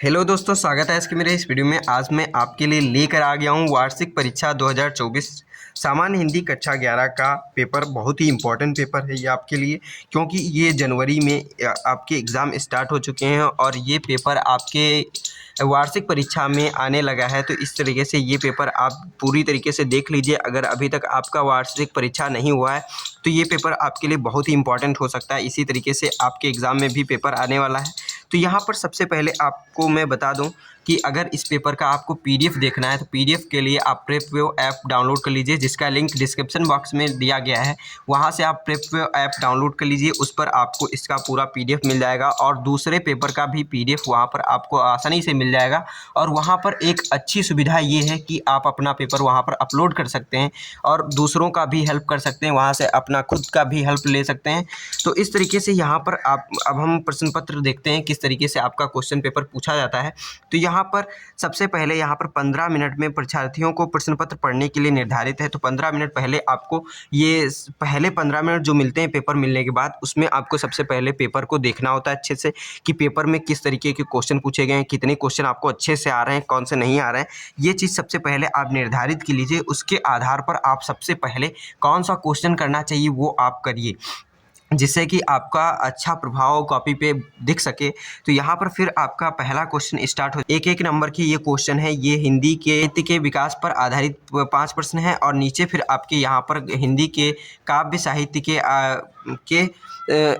Hello दोस्तों, स्वागत है आज के मेरे इस वीडियो में। आज मैं आपके लिए लेकर आ गया हूँ वार्षिक परीक्षा 2024 सामान्य हिंदी कक्षा 11 का पेपर। बहुत ही इम्पोर्टेंट पेपर है ये आपके लिए, क्योंकि ये जनवरी में आपके एग्ज़ाम स्टार्ट हो चुके हैं और ये पेपर आपके वार्षिक परीक्षा में आने लगा है। तो इस तरीके से ये पेपर आप पूरी तरीके से देख लीजिए। अगर अभी तक आपका वार्षिक परीक्षा नहीं हुआ है तो ये पेपर आपके लिए बहुत ही इम्पोर्टेंट हो सकता है। इसी तरीके से आपके एग्ज़ाम में भी पेपर आने वाला है। तो यहाँ पर सबसे पहले आपको मैं बता दूं कि अगर इस पेपर का आपको पीडीएफ देखना है तो पीडीएफ के लिए आप प्रेपवेव ऐप डाउनलोड कर लीजिए, जिसका लिंक डिस्क्रिप्शन बॉक्स में दिया गया है। वहाँ से आप प्रेपवेव ऐप डाउनलोड कर लीजिए, उस पर आपको इसका पूरा पीडीएफ मिल जाएगा और दूसरे पेपर का भी पीडीएफ वहाँ पर आपको आसानी से मिल जाएगा। और वहाँ पर एक अच्छी सुविधा ये है कि आप अपना पेपर वहाँ पर अपलोड कर सकते हैं और दूसरों का भी हेल्प कर सकते हैं, वहाँ से अपना खुद का भी हेल्प ले सकते हैं। तो इस तरीके से यहाँ पर आप अब हम प्रश्न पत्र देखते हैं किस तरीके से आपका क्वेश्चन पेपर पूछा जाता है। तो यहाँ पर सबसे पहले यहाँ पर 15 मिनट में परीक्षार्थियों को प्रश्न पत्र पढ़ने के लिए निर्धारित है। तो 15 मिनट पहले आपको ये पहले 15 मिनट जो मिलते हैं पेपर मिलने के बाद, उसमें आपको सबसे पहले पेपर को देखना होता है अच्छे से कि पेपर में किस तरीके के क्वेश्चन पूछे गए हैं, कितने क्वेश्चन आपको अच्छे से आ रहे हैं, कौन से नहीं आ रहे हैं। ये चीज़ सबसे पहले आप निर्धारित की लीजिए। उसके आधार पर आप सबसे पहले कौन सा क्वेश्चन करना चाहिए वो आप करिए, जिससे कि आपका अच्छा प्रभाव कॉपी पे दिख सके। तो यहाँ पर फिर आपका पहला क्वेश्चन स्टार्ट हो। एक नंबर की ये क्वेश्चन है। ये हिंदी के विकास पर आधारित 5 प्रश्न है और नीचे फिर आपके यहाँ पर हिंदी के काव्य साहित्य के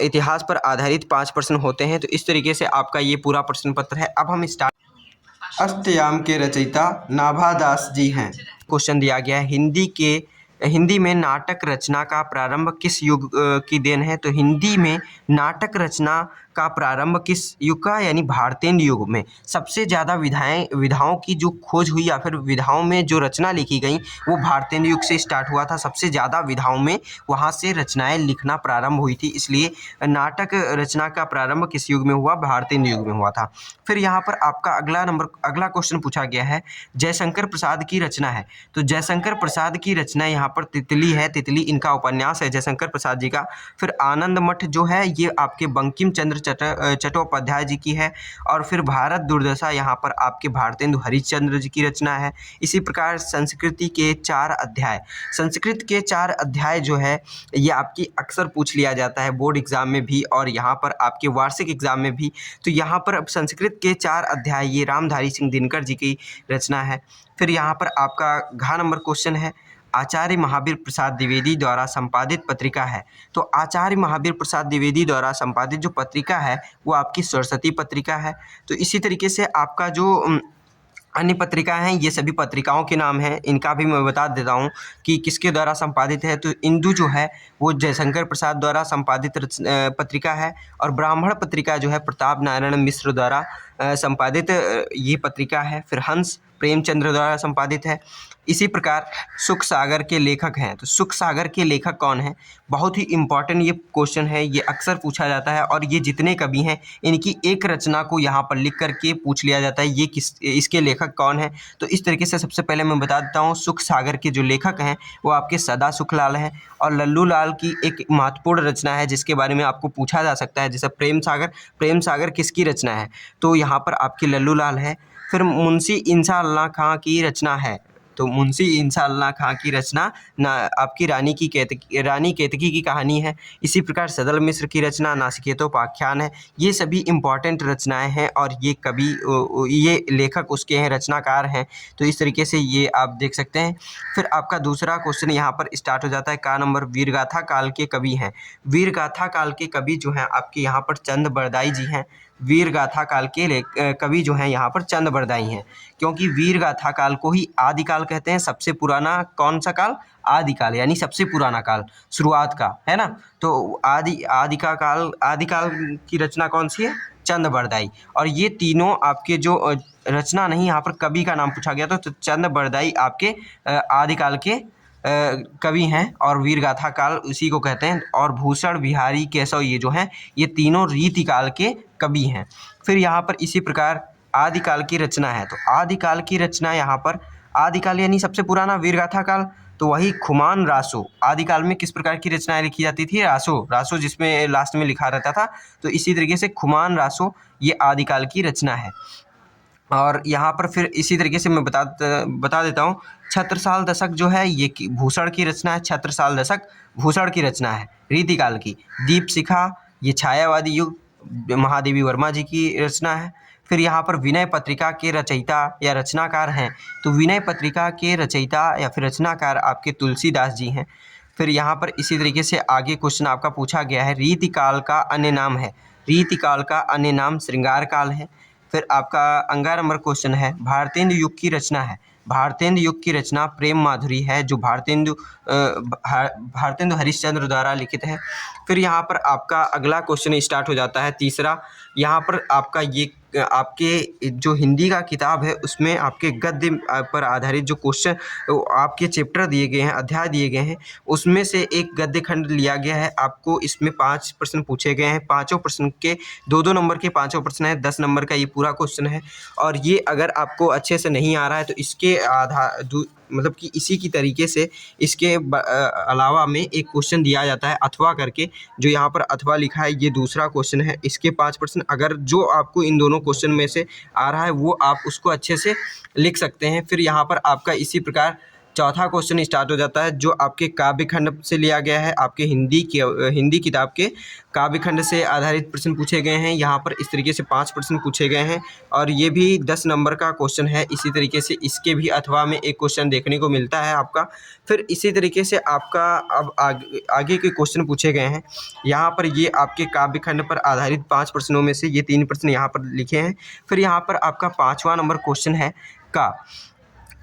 इतिहास पर आधारित 5 प्रश्न होते हैं। तो इस तरीके से आपका ये पूरा प्रश्न पत्र है। अब हम स्टार्ट। अष्टयाम के रचयिता नाभा दास जी हैं। क्वेश्चन दिया गया है, हिंदी में नाटक रचना का प्रारंभ किस युग की देन है। तो हिंदी में नाटक रचना का प्रारंभ किस युग का, यानी भारतेंदु युग में सबसे ज़्यादा विधाओं की जो खोज हुई या फिर विधाओं में जो रचना लिखी गई वो भारतेंदु युग से स्टार्ट हुआ था। सबसे ज़्यादा विधाओं में वहाँ से रचनाएं लिखना प्रारंभ हुई थी, इसलिए नाटक रचना का प्रारंभ किस युग में हुआ, भारतेंदु युग में हुआ था। फिर यहाँ पर आपका अगला क्वेश्चन पूछा गया है, जयशंकर प्रसाद की रचना है। तो जयशंकर प्रसाद की रचना यहाँ पर तितली है। तितली इनका उपन्यास है जयशंकर प्रसाद जी का। फिर आनंद मठ जो है ये आपके बंकिम चंद्र चट्टोपाध्याय जी की है। और फिर भारत दुर्दशा यहाँ पर आपके भारतेंदु हरिश्चंद्र जी की रचना है। इसी प्रकार संस्कृत के 4 अध्याय जो है ये आपकी अक्सर पूछ लिया जाता है बोर्ड एग्जाम में भी और यहाँ पर आपके वार्षिक एग्जाम में भी। तो यहाँ पर अब संस्कृत के 4 अध्याय ये रामधारी सिंह दिनकर जी की रचना है। फिर यहाँ पर आपका घ नंबर क्वेश्चन है, आचार्य महावीर प्रसाद द्विवेदी द्वारा संपादित पत्रिका है। तो आचार्य महावीर प्रसाद द्विवेदी द्वारा संपादित जो पत्रिका है वो आपकी सरस्वती पत्रिका है। तो इसी तरीके से आपका जो अन्य पत्रिकाएं हैं ये सभी पत्रिकाओं के नाम हैं, इनका भी मैं बता देता हूँ कि किसके द्वारा संपादित है। तो इंदु जो है वो जयशंकर प्रसाद द्वारा संपादित पत्रिका है और ब्राह्मण पत्रिका जो है प्रताप नारायण मिश्र द्वारा संपादित ये पत्रिका है। फिर हंस प्रेमचंद्र द्वारा संपादित है। इसी प्रकार सुख सागर के लेखक हैं। तो सुख सागर के लेखक कौन है, बहुत ही इम्पॉर्टेंट ये क्वेश्चन है, ये अक्सर पूछा जाता है और ये जितने कवि हैं इनकी एक रचना को यहाँ पर लिख करके पूछ लिया जाता है ये इसके लेखक कौन है। तो इस तरीके से सबसे पहले मैं बता देता हूँ, सुख सागर के जो लेखक हैं वो आपके सदा सुखलाल हैं। और लल्लू लाल की एक महत्वपूर्ण रचना है जिसके बारे में आपको पूछा जा सकता है, जैसे प्रेम सागर किसकी रचना है, तो यहाँ पर आपकी लल्लू लाल है। फिर मुंशी इंसाअल्लाह खां की रचना है। तो मुंशी इंसाअल्लाह खां की रचना आपकी रानी केतकी की कहानी है। इसी प्रकार सदल मिश्र की रचना नासिकेतोपाख्यान है। ये सभी इम्पॉर्टेंट रचनाएं हैं और ये कवि ये लेखक उसके हैं, रचनाकार हैं। तो इस तरीके से ये आप देख सकते हैं। फिर आपका दूसरा क्वेश्चन यहाँ पर स्टार्ट हो जाता है, का नंबर वीरगाथा काल के कवि हैं। वीरगाथा काल के कवि जो हैं आपके यहाँ पर चंद बरदाई जी हैं। वीरगाथा काल के कवि जो हैं यहाँ पर चंद बरदाई हैं, क्योंकि वीरगाथा काल को ही आदिकाल कहते हैं। सबसे पुराना कौन सा काल, आदिकाल, यानी सबसे पुराना काल, शुरुआत का, है ना। तो आदिकाल की रचना कौन सी है, चंद बरदाई। और ये तीनों आपके जो रचना नहीं, यहाँ पर कवि का नाम पूछा गया तो चंद बरदाई आपके आदिकाल के कवि हैं और वीरगाथा काल उसी को कहते हैं। और भूषण बिहारी केशव ये जो हैं ये तीनों रीतिकाल के कवि हैं। फिर यहाँ पर इसी प्रकार आदिकाल की रचना है। तो आदिकाल की रचना यहाँ पर, आदिकाल यानी सबसे पुराना, वीरगाथा काल तो वही खुमान रासो। आदिकाल में किस प्रकार की रचनाएं लिखी जाती थी, रासो जिसमें लास्ट में लिखा रहता था। तो इसी तरीके से खुमान रासो ये आदिकाल की रचना है। और यहाँ पर फिर इसी तरीके से मैं बता देता हूँ, छत्रसाल दशक जो है ये भूषण की रचना है। छत्रसाल दशक भूषण की रचना है रीतिकाल की। दीपशिखा ये छायावादी युग महादेवी वर्मा जी की रचना है। फिर यहाँ पर विनय पत्रिका के रचयिता या रचनाकार हैं, तो विनय पत्रिका के रचयिता या फिर रचनाकार आपके तुलसीदास जी हैं। फिर यहाँ पर इसी तरीके से आगे क्वेश्चन आपका पूछा गया है, रीतिकाल का अन्य नाम है। रीतिकाल का अन्य नाम श्रृंगार काल है। फिर आपका 11 नंबर क्वेश्चन है, भारतेंदु युग की रचना है। भारतेंदु युग की रचना प्रेम माधुरी है, जो भारतेंदु हरिश्चंद्र द्वारा लिखित है। फिर यहाँ पर आपका अगला क्वेश्चन स्टार्ट हो जाता है तीसरा। यहाँ पर आपका ये आपके जो हिंदी का किताब है उसमें आपके गद्य पर आधारित जो क्वेश्चन आपके चैप्टर दिए गए हैं, अध्याय दिए गए हैं, उसमें से एक गद्य खंड लिया गया है। आपको इसमें 5 प्रश्न पूछे गए हैं। पाँचों प्रश्न के 2-2 नंबर के पाँचों प्रश्न है। 10 नंबर का ये पूरा क्वेश्चन है। और ये अगर आपको अच्छे से नहीं आ रहा है तो इसके मतलब कि इसी की तरीके से इसके अलावा में एक क्वेश्चन दिया जाता है अथवा करके, जो यहाँ पर अथवा लिखा है ये दूसरा क्वेश्चन है। इसके 5 प्रश्न अगर जो आपको इन दोनों क्वेश्चन में से आ रहा है वो आप उसको अच्छे से लिख सकते हैं। फिर यहाँ पर आपका इसी प्रकार चौथा क्वेश्चन स्टार्ट हो जाता है, जो आपके काव्य खंड से लिया गया है। आपके हिंदी किताब के काव्य खंड से आधारित प्रश्न पूछे गए हैं। यहाँ पर इस तरीके से 5 प्रश्न पूछे गए हैं और ये भी 10 नंबर का क्वेश्चन है। इसी तरीके से इसके भी अथवा में एक क्वेश्चन देखने को मिलता है आपका। फिर इसी तरीके से आपका अब आगे के क्वेश्चन पूछे गए हैं। यहाँ पर ये आपके काव्य खंड पर आधारित 5 प्रश्नों में से ये 3 प्रश्न यहाँ पर लिखे हैं। फिर यहाँ पर आपका 5वां नंबर क्वेश्चन है का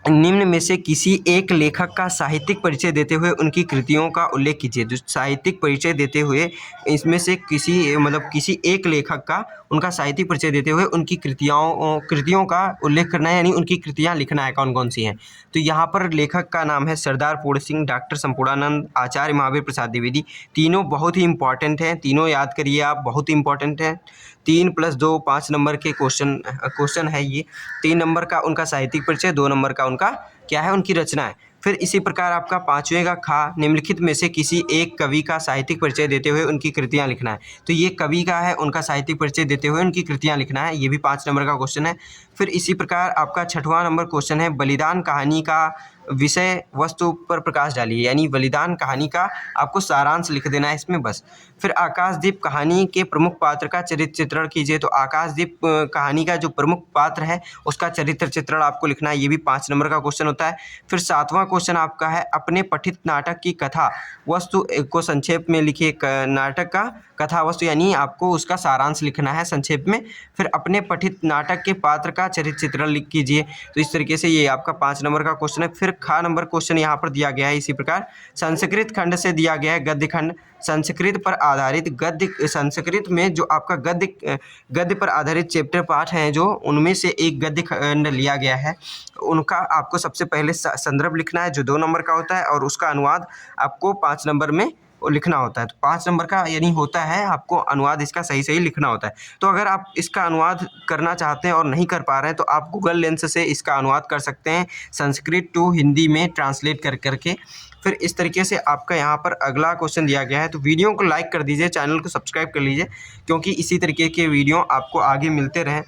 निम्न में से किसी एक लेखक का साहित्यिक परिचय देते हुए उनकी कृतियों का उल्लेख कीजिए। जो साहित्यिक परिचय देते हुए इसमें से किसी एक लेखक का उनका साहित्यिक परिचय देते हुए उनकी कृतियों का उल्लेख करना है, यानी उनकी कृतियाँ लिखना है कौन कौन सी हैं। तो यहाँ पर लेखक का नाम है सरदार पूर्ण सिंह, डॉक्टर संपूर्णानंद, आचार्य महावीर प्रसाद द्विवेदी। तीनों बहुत ही इंपॉर्टेंट हैं, तीनों याद करिए आप, बहुत ही इंपॉर्टेंट हैं। 3 + 2 5 नंबर के क्वेश्चन है ये। 3 नंबर का उनका साहित्यिक परिचय, 2 नंबर का उनका क्या है, उनकी रचना है। फिर इसी प्रकार आपका 5वें का खा, निम्नलिखित में से किसी एक कवि का साहित्यिक परिचय देते हुए उनकी कृतियाँ लिखना है। तो ये कवि का है, उनका साहित्यिक परिचय देते हुए उनकी कृतियाँ लिखना है। ये भी 5 नंबर का क्वेश्चन है। फिर इसी प्रकार आपका 6वां नंबर क्वेश्चन है, बलिदान कहानी का विषय वस्तु पर प्रकाश डालिए, यानी बलिदान कहानी का आपको सारांश लिख देना है इसमें बस। फिर आकाशदीप कहानी के प्रमुख पात्र का चरित्र चित्रण कीजिए। तो आकाशदीप कहानी का जो प्रमुख पात्र है उसका चरित्र चित्रण आपको लिखना है। ये भी 5 नंबर का क्वेश्चन होता है। फिर 7वां क्वेश्चन आपका है, अपने पठित नाटक की कथा वस्तु को संक्षेप में लिखिए। नाटक का कथा वस्तु यानी आपको उसका सारांश लिखना है संक्षेप में। फिर अपने पठित नाटक के पात्र का चरित्र चित्रण लिख कीजिए। तो इस तरीके से ये आपका 5 नंबर का क्वेश्चन है। फिर खा नंबर क्वेश्चन यहाँ पर दिया गया है इसी प्रकार, संस्कृत खंड से दिया गया है गद्य खंड। संस्कृत पर आधारित गद्य, संस्कृत में जो आपका गद्य पर आधारित चैप्टर पाठ हैं जो, उनमें से एक गद्य खंड लिया गया है। उनका आपको सबसे पहले संदर्भ लिखना है जो 2 नंबर का होता है, और उसका अनुवाद आपको 5 नंबर में लिखना होता है। तो 5 नंबर का यानी होता है आपको अनुवाद इसका सही लिखना होता है। तो अगर आप इसका अनुवाद करना चाहते हैं और नहीं कर पा रहे हैं तो आप गूगल लेंस से इसका अनुवाद कर सकते हैं, संस्कृत टू हिंदी में ट्रांसलेट करके। फिर इस तरीके से आपका यहाँ पर अगला क्वेश्चन दिया गया है। तो वीडियो को लाइक कर दीजिए, चैनल को सब्सक्राइब कर लीजिए, क्योंकि इसी तरीके के वीडियो आपको आगे मिलते रहें।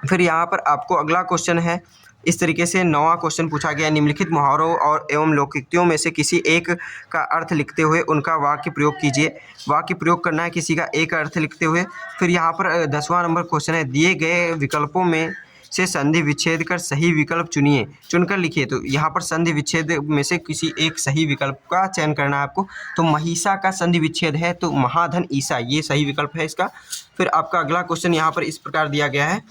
फिर यहाँ पर आपको अगला क्वेश्चन है, इस तरीके से 9वां क्वेश्चन पूछा गया, निम्नलिखित मुहावरों और एवं लोकोक्तियों में से किसी एक का अर्थ लिखते हुए उनका वाक्य प्रयोग कीजिए। वाक्य प्रयोग करना है किसी का एक अर्थ लिखते हुए। फिर यहाँ पर 10वां नंबर क्वेश्चन है, दिए गए विकल्पों में से संधि विच्छेद कर सही विकल्प चुनकर लिखिए। तो यहाँ पर संधि विच्छेद में से किसी एक सही विकल्प का चयन करना है आपको। तो महिषा का संधि विच्छेद है, तो महाधन ईसा ये सही विकल्प है इसका। फिर आपका अगला क्वेश्चन यहाँ पर इस प्रकार दिया गया है,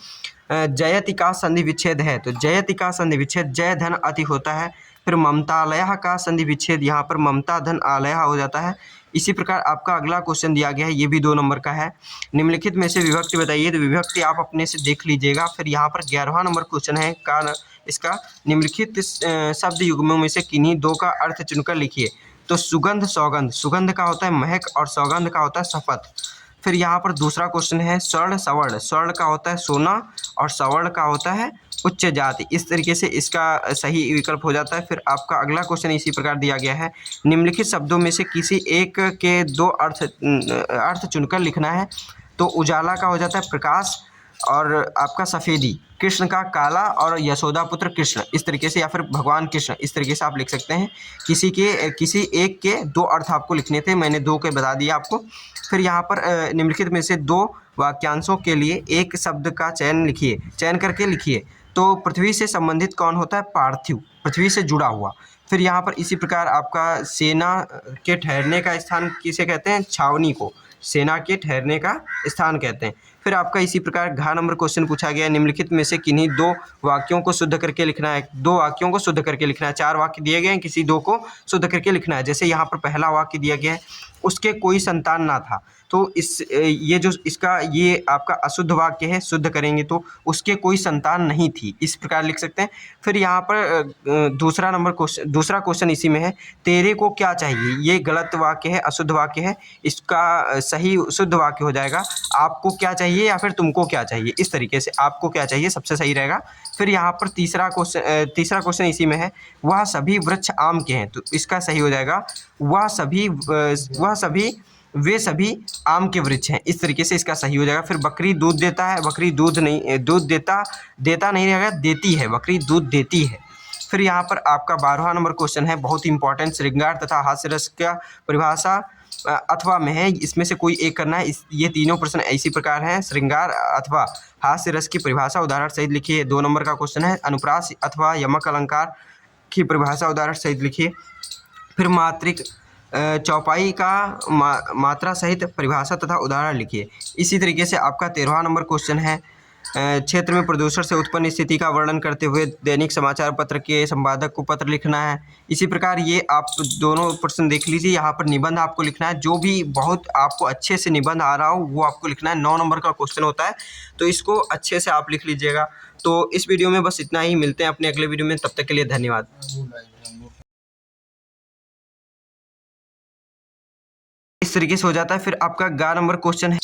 जयति का संधि विच्छेद है। तो जयति का संधि विच्छेद जय धन अति होता है। फिर ममतालय का संधि विच्छेद, यहाँ पर ममता धन आलय हो जाता है। इसी प्रकार आपका अगला क्वेश्चन दिया गया है, ये भी 2 नंबर का है, निम्नलिखित में से विभक्ति बताइए। तो विभक्ति आप अपने से देख लीजिएगा। फिर यहाँ पर 11वां नंबर क्वेश्चन है इसका, निम्नलिखित शब्द युग्मों में से किन्हीं 2 का अर्थ चुनकर लिखिए। तो सुगंध सौगंध, सुगंध का होता है महक और सौगंध का होता है शपथ। फिर यहाँ पर दूसरा क्वेश्चन है, स्वर्ण सवर्ण, स्वर्ण का होता है सोना और सवर्ण का होता है उच्च जाति। इस तरीके से इसका सही विकल्प हो जाता है। फिर आपका अगला क्वेश्चन इसी प्रकार दिया गया है, निम्नलिखित शब्दों में से किसी एक के 2 अर्थ चुनकर लिखना है। तो उजाला का हो जाता है प्रकाश और आपका सफ़ेदी, कृष्ण का काला और यशोदा पुत्र कृष्ण, इस तरीके से, या फिर भगवान कृष्ण, इस तरीके से आप लिख सकते हैं। किसी एक के दो अर्थ आपको लिखने थे, मैंने दो के बता दिया आपको। फिर यहाँ पर निम्नलिखित में से दो वाक्यांशों के लिए एक शब्द का चयन करके लिखिए। तो पृथ्वी से संबंधित कौन होता है? पार्थिव, पृथ्वी से जुड़ा हुआ। फिर यहाँ पर इसी प्रकार आपका सेना के ठहरने का स्थान किसे कहते हैं? छावनी को सेना के ठहरने का स्थान कहते हैं। फिर आपका इसी प्रकार घ नंबर क्वेश्चन पूछा गया, निम्नलिखित में से किन्हीं दो वाक्यों को शुद्ध करके लिखना है। दो वाक्यों को शुद्ध करके लिखना है, चार वाक्य दिए गए हैं, किसी दो को शुद्ध करके लिखना है। जैसे यहाँ पर पहला वाक्य दिया गया है, उसके कोई संतान ना था, तो ये आपका अशुद्ध वाक्य है, शुद्ध करेंगे तो उसके कोई संतान नहीं थी, इस प्रकार लिख सकते हैं। फिर यहाँ पर दूसरा क्वेश्चन इसी में है, तेरे को क्या चाहिए? ये गलत वाक्य है, अशुद्ध वाक्य है। इसका सही शुद्ध वाक्य हो जाएगा, आपको क्या चाहिए या फिर तुमको क्या चाहिए, इस तरीके से आपको क्या चाहिए सबसे सही रहेगा। फिर यहाँ पर तीसरा क्वेश्चन इसी में है, वह सभी वृक्ष आम के हैं, तो इसका सही हो जाएगा वे सभी आम के वृक्ष हैं, इस तरीके से इसका सही हो जाएगा। फिर बकरी दूध देता है, बकरी दूध देता नहीं रहेगा, देती है, बकरी दूध देती है। फिर यहाँ पर आपका 12वां नंबर क्वेश्चन है, बहुत ही इंपॉर्टेंट, श्रृंगार तथा हास्य रस का परिभाषा अथवा में है, इसमें से कोई एक करना है। ये तीनों प्रश्न इसी प्रकार हैं, श्रृंगार अथवा हास्य रस की परिभाषा उदाहरण सहित लिखिए। 2 नंबर का क्वेश्चन है, अनुप्रास अथवा यमक अलंकार की परिभाषा उदाहरण सहित लिखिए। फिर मात्रिक चौपाई का मात्रा सहित परिभाषा तथा उदाहरण लिखिए। इसी तरीके से आपका 13वां नंबर क्वेश्चन है, क्षेत्र में प्रदूषण से उत्पन्न स्थिति का वर्णन करते हुए दैनिक समाचार पत्र के संपादक को पत्र लिखना है। इसी प्रकार ये आप दोनों प्रश्न देख लीजिए। यहाँ पर निबंध आपको लिखना है, जो भी बहुत आपको अच्छे से निबंध आ रहा हो वो आपको लिखना है। 9 नंबर का क्वेश्चन होता है, तो इसको अच्छे से आप लिख लीजिएगा। तो इस वीडियो में बस इतना ही, मिलते हैं अपने अगले वीडियो में, तब तक के लिए धन्यवाद। इस तरीके से हो जाता है। फिर आपका 11 नंबर क्वेश्चन है,